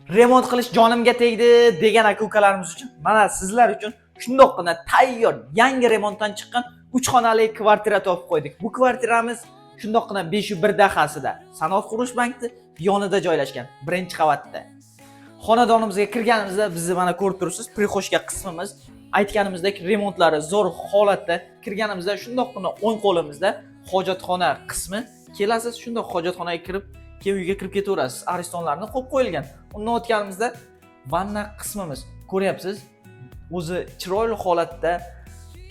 Remont qilish jonimga tegdi degan aka-ukalarimiz uchun mana sizlar uchun shundoqqina tayyor yangi remontdan chiqqan 3 xonali kvartira topib qo'ydik. Bu kvartiramiz shundoqqina 501 dahasida, Sanoat qurish bankni yonida joylashgan, birinchi qavatda. Xonadonimizga kirganimizda bizni mana ko'rib turibsiz, prixoshka qismimiz aytganimizdek remontlari zo'r holatda. Kirganimizda shundoqqina o'ng qo'limizda hojatxona qismi. Kelasiz, shundoq hojatxonaga kirib, keyin uyga kirib ketaverasiz. Aristonlarni qo'yib qo'yilgan. Undan o'tganimizda vanna qismimiz. Ko'ryapsiz, o'zi chiroyli holatda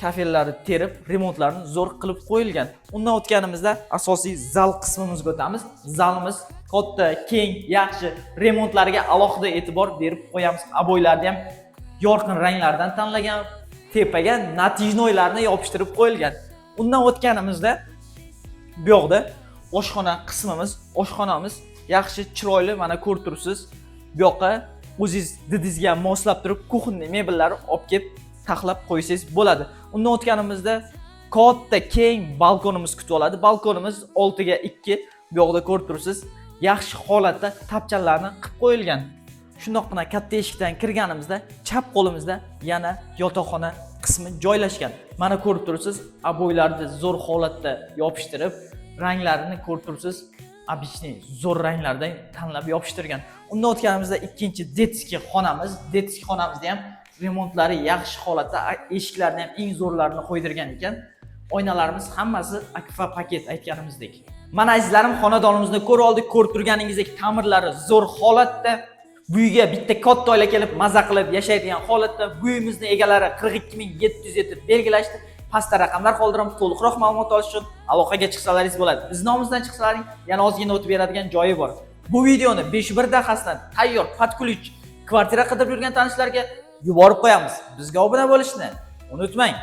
kafellarni terib, remontlarni zo'r qilib qo'yilgan. Undan o'tganimizda asosiy zal qismimizga o'tamiz. Zalimiz katta, keng, yaxshi, remontlariga alohida e'tibor berib qo'yamiz. Aboylarni ham yorqin ranglardan tanlagan, tepaga natijnoylarni yopishtirib qo'yilgan. Undan o'tganimizda bu yoqda oshxona qismimiz, oshxonamiz yaxshi, chiroyli, mana ko'rib turibsiz. Bu yoqqa o'zingiz didingizga moslab turib, kuxonniy mebellarni olib kelib taxlab qo'ysangiz bo'ladi. Undan o'tganimizda katta, keng balkonimiz kutib oladi. Balkonimiz 6 ga 2. Bu yoqda ko'rib turibsiz, yaxshi holatda tapchanlarni qilib qo'yilgan. Shundoqqina katta eshikdan kirganimizda chap qo'limizda yana yotoqxona qismi joylashgan. Mana ko'rib turibsiz, aboylarni zo'r holatda yopishtirib, ranglarini ko'rib turibsiz, обычный zo'r ranglardan tanlab yopishtirgan. Undan o'tganimizda ikkinchi detskiy xonamiz. Detskiy xonamizda ham remontlari yaxshi holatda, eshiklarni ham eng zo'rlarini qo'ydirgan ekan. Oynalarimiz hammasi akfa paket aytganimizdek. Mana azizlarim, xonadonimizni ko'rib oldik. Ko'rib turganingizdek ta'mirlari zo'r holatda. Bu uyga bitta katta oila kelib maza qilib yashaydigan holatda. Bu uyimizni egalari 42700 etib belgilashdi. Pastda raqamlar qoldiraman. To'liqroq ma'lumot olish uchun aloqaga chiqsalaringiz bo'ladi. Biz nomimizdan chiqsalaring yana ozgina o'tib beradigan joyi bor. Bu videoni 501 dahasidan tayyor под ключ kvartira qidirib yurgan tanishlarga yuborib qo'yamiz. Bizga obuna bo'lishni unutmang.